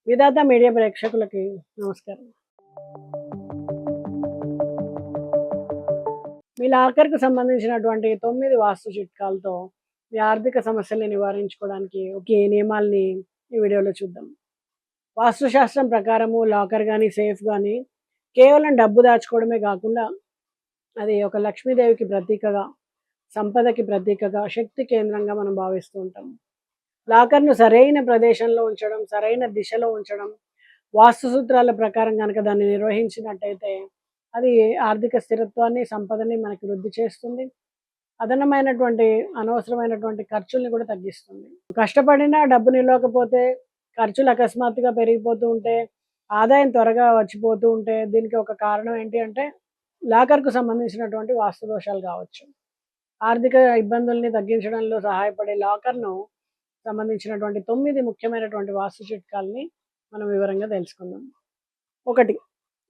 విధాత media ప్రేక్షకులకి నమస్కారం. మీ లాకర్‌కు సంబంధించినటువంటి 9 వాస్తు చిట్కాలతో మీ ఆర్థిక సమస్యల్ని నివారించుకోవడానికి ఒకే నియమాల్ని ఈ వీడియోలో చూద్దాం. వాస్తు శాస్త్రం ప్రకారము లాకర్ గాని, సేఫ్ గాని కేవలం డబ్బు దాచుకోవడమే గాకుండా అది ఒక లక్ష్మీదేవికి ప్రతీకగా, సంపదకి ప్రతీకగా, శక్తి కేంద్రంగా మనం భావిస్తూ ఉంటాం. లాకర్‌ను సరైన ప్రదేశంలో ఉంచడం, సరైన దిశలో ఉంచడం, వాస్తు సూత్రాల ప్రకారం గనక దాన్ని నిర్వహించినట్టయితే అది ఆర్థిక స్థిరత్వాన్ని, సంపదని మనకి వృద్ధి చేస్తుంది. అదనమైనటువంటి, అనవసరమైనటువంటి ఖర్చుల్ని కూడా తగ్గిస్తుంది. కష్టపడినా డబ్బు నిలవకపోతే, ఖర్చులు అకస్మాత్తుగా పెరిగిపోతూ ఉంటే, ఆదాయం త్వరగా వచ్చిపోతూ ఉంటే, దీనికి ఒక కారణం ఏంటి అంటే, లాకర్‌కు సంబంధించినటువంటి వాస్తు దోషాలు కావచ్చు. ఆర్థిక ఇబ్బందుల్ని తగ్గించడంలో సహాయపడే లాకర్‌ను సంబంధించినటువంటి 9 ముఖ్యమైనటువంటి వాస్తు చిట్కాలని మనం వివరంగా తెలుసుకుందాం. 1.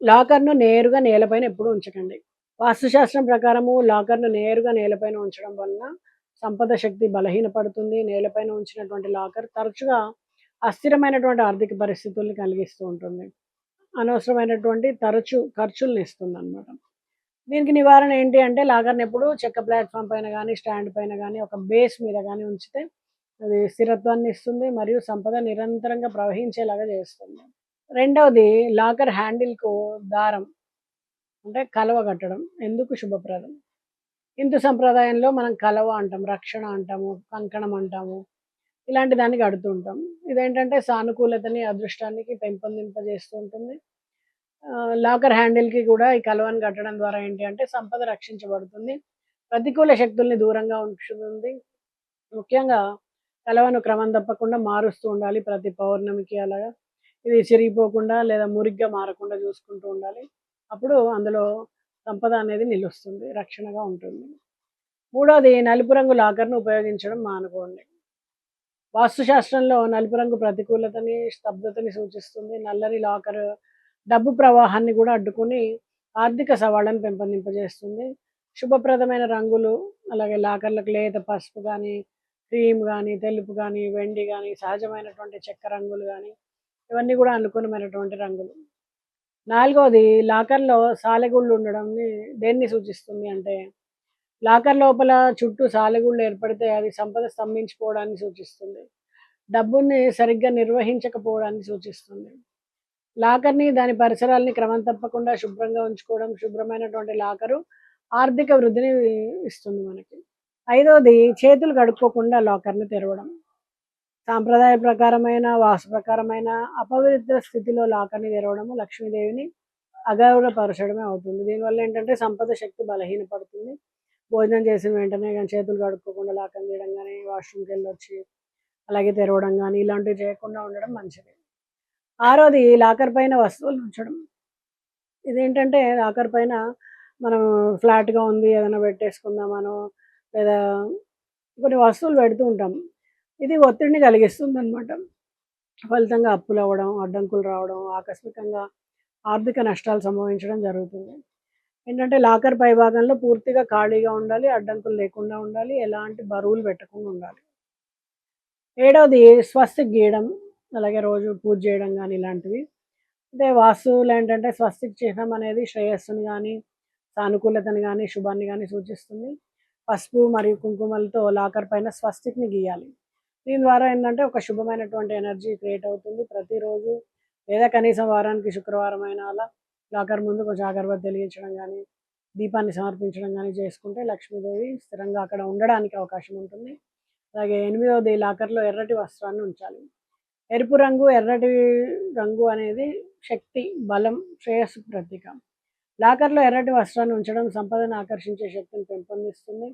లాకర్‌ను నేరుగా నేలపైన ఎప్పుడూ ఉంచకండి. వాస్తుశాస్త్రం ప్రకారము లాకర్‌ను నేరుగా నేలపైన ఉంచడం వలన సంపద శక్తి బలహీనపడుతుంది. నేలపైన ఉంచినటువంటి లాకర్ తరచుగా అస్థిరమైనటువంటి ఆర్థిక పరిస్థితుల్ని కలిగిస్తూ ఉంటుంది. అనవసరమైనటువంటి తరచు ఖర్చుల్ని ఇస్తుందనమాట. దీనికి నివారణ ఏంటి అంటే లాకర్‌ని ఎప్పుడు చెక్క ప్లాట్‌ఫామ్ పైన గానీ, స్టాండ్ పైన గానీ, ఒక బేస్ మీద గానీ ఉంచితే అది స్థిరత్వాన్ని ఇస్తుంది మరియు సంపద నిరంతరంగా ప్రవహించేలాగా చేస్తుంది. రెండవది లాకర్ హ్యాండిల్‌కు దారం అంటే కలవ కట్టడం ఎందుకు శుభప్రదం. హిందూ సంప్రదాయంలో మనం కలవ అంటాం, రక్షణ అంటాము, కంకణం అంటాము. ఇలాంటి దాన్ని కడుతూ ఉంటాం. ఇదేంటంటే సానుకూలతని, అదృష్టానికి పెంపొందింపజేస్తూ ఉంటుంది. లాకర్ హ్యాండిల్‌కి కూడా ఈ కలవని కట్టడం ద్వారా ఏంటి అంటే సంపద రక్షించబడుతుంది. ప్రతికూల శక్తుల్ని దూరంగా ఉంచుతుంది. ముఖ్యంగా కలవను క్రమం తప్పకుండా మారుస్తూ ఉండాలి ప్రతి పౌర్ణమికి అలాగా. ఇది చిరిగిపోకుండా లేదా మురిగ్గా మారకుండా చూసుకుంటూ ఉండాలి. అప్పుడు అందులో సంపద అనేది నిలుస్తుంది. రక్షణగా ఉంటుంది. మూడోది నలుపు రంగు లాకర్‌ను ఉపయోగించడం మానుకోండి. వాస్తుశాస్త్రంలో నలుపు రంగు ప్రతికూలతని, స్తబ్దతని సూచిస్తుంది. నల్లని లాకర్ డబ్బు ప్రవాహాన్ని కూడా అడ్డుకొని ఆర్థిక సవాళ్ళను పెంపొందింపజేస్తుంది. శుభప్రదమైన రంగులు అలాగే లాకర్‌లకు లేత పసుపు గానీ, క్రీమ్ గానీ, తెలుపు గానీ, వెండి గానీ, సహజమైనటువంటి చెక్క రంగులు గానీ, ఇవన్నీ కూడా అనుకూలమైనటువంటి రంగులు. నాలుగోది లాకర్‌లో సాలెగుళ్ళు ఉండడంని దేన్ని సూచిస్తుంది అంటే, లాకర్ లోపల చుట్టూ సాలెగుళ్ళు ఏర్పడితే అది సంపద స్తంభించిపోవడాన్ని సూచిస్తుంది. డబ్బుని సరిగ్గా నిర్వహించకపోవడాన్ని సూచిస్తుంది. లాకర్‌ని, దాని పరిసరాల్ని క్రమం తప్పకుండా శుభ్రంగా ఉంచుకోవడం, శుభ్రమైనటువంటి లాకరు ఆర్థిక వృద్ధిని ఇస్తుంది మనకి. ఐదోది చేతులు కడుక్కోకుండా లాకర్‌ని తెరవడం. సాంప్రదాయ ప్రకారమైన, వాస్తు ప్రకారమైన అపవిత్ర స్థితిలో లాకర్‌ని తెరవడము లక్ష్మీదేవిని అగౌరవపరచడమే అవుతుంది. దీనివల్ల ఏంటంటే సంపద శక్తి బలహీనపడుతుంది. భోజనం చేసిన వెంటనే గాని చేతులు కడుక్కోకుండా లాకర్‌ని తీయడం గాని, వాష్‌రూమ్‌కెళ్ళొచ్చి అలాగే తెరవడం గాని, ఇలాంటివి చేయకుండా ఉండడం మంచిది. ఆరోది లాకర్ పైన వస్తువులు ఉంచడం. ఇదేంటంటే లాకర్ పైన మనం ఫ్లాట్‌గా ఉంది ఏదైనా పెట్టేసుకుందామనో, లేదా కొన్ని వస్తువులు పెడుతూ ఉంటాం. ఇది ఒత్తిడిని కలిగిస్తుందనమాట. ఫలితంగా అప్పులవ్వడం, అడ్డంకులు రావడం, ఆకస్మికంగా ఆర్థిక నష్టాలు సంభవించడం జరుగుతుంది. ఏంటంటే లాకర్ పైభాగంలో పూర్తిగా ఖాళీగా ఉండాలి. అడ్డంకులు లేకుండా ఉండాలి. ఎలాంటి బరువులు పెట్టకుండా ఉండాలి. ఏడోది స్వస్తిక్ గీయడం, అలాగే రోజు పూజ చేయడం గాని ఇలాంటివి. అంటే వాస్తువులో ఏంటంటే స్వస్తిక్ చిహ్నం అనేది శ్రేయస్సుని గాని, సానుకూలతని గాని, శుభాన్ని గాని సూచిస్తుంది. పసుపు మరియు కుంకుమలతో లాకర్ పైన స్వస్తిక్‌ని గీయాలి. దీని ద్వారా ఏంటంటే ఒక శుభమైనటువంటి ఎనర్జీ క్రియేట్ అవుతుంది. ప్రతిరోజు లేదా కనీసం వారానికి శుక్రవారం అయినా అలా లాకర్ ముందు కొంచెం అగరబత్తి వెలిగించడం గానీ, దీపాన్ని సమర్పించడం గానీ చేసుకుంటే లక్ష్మీదేవి స్థిరంగా అక్కడ ఉండడానికి అవకాశం ఉంటుంది. అలాగే ఎనిమిదవది లాకర్‌లో ఎర్రటి వస్త్రాన్ని ఉంచాలి. ఎరుపు రంగు, ఎర్రటి రంగు అనేది శక్తి, బలం, శ్రేయస్సుకు ప్రతీక. లాకర్‌లో ఎర్రటి వస్త్రాన్ని ఉంచడం సంపదను ఆకర్షించే శక్తిని పెంపొందిస్తుంది.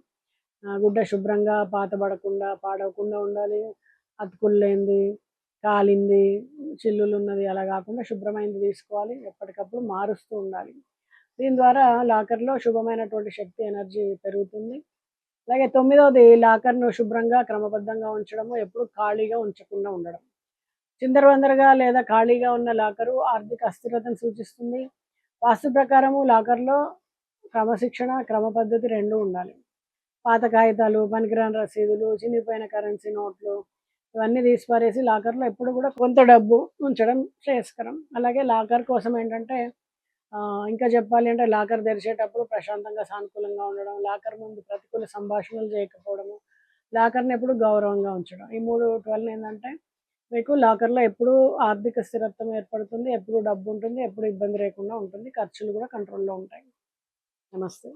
గుడ్డ శుభ్రంగా పాతబడకుండా, పాడవకుండా ఉండాలి. అతుకులు లేనిది, కాలింది, చిల్లులున్నది అలా గాకుండా శుభ్రమైనది తీసుకోవాలి. ఎప్పటికప్పుడు మారుస్తూ ఉండాలి. దీని ద్వారా లాకర్‌లో శుభమైనటువంటి శక్తి, ఎనర్జీ పెరుగుతుంది. అలాగే తొమ్మిదవది లాకర్‌ను శుభ్రంగా, క్రమబద్ధంగా ఉంచడము, ఎప్పుడు ఖాళీగా ఉంచకుండా ఉండడం. చిందరవందరగా లేదా ఖాళీగా ఉన్న లాకరు ఆర్థిక అస్థిరతను సూచిస్తుంది. వాస్తు ప్రకారము లాకర్‌లో క్రమశిక్షణ, క్రమ పద్ధతి 2 ఉండాలి. పాత కాగితాలు, పనికిరాని రసీదులు, చినిగిపోయిన కరెన్సీ నోట్లు ఇవన్నీ తీసి పారేసి లాకర్‌లో ఎప్పుడు కూడా కొంత డబ్బు ఉంచడం శ్రేయస్కరం. అలాగే లాకర్ కోసం ఏంటంటే ఇంకా చెప్పాలి అంటే లాకర్ తెరిచేటప్పుడు ప్రశాంతంగా, సానుకూలంగా ఉండడం, లాకర్ ముందు ప్రతికూల సంభాషణలు చేయకపోవడము, లాకర్‌ని ఎప్పుడు గౌరవంగా ఉంచడం. ఈ 3 వల్ల ఏందంటే మీకు లాకర్‌లో ఎప్పుడూ ఆర్థిక స్థిరత్వం ఏర్పడుతుంది. ఎప్పుడు డబ్బుంటుంది. ఎప్పుడు ఇబ్బంది లేకుండా ఉంటుంది. ఖర్చులు కూడా కంట్రోల్‌లో ఉంటాయి. నమస్తే.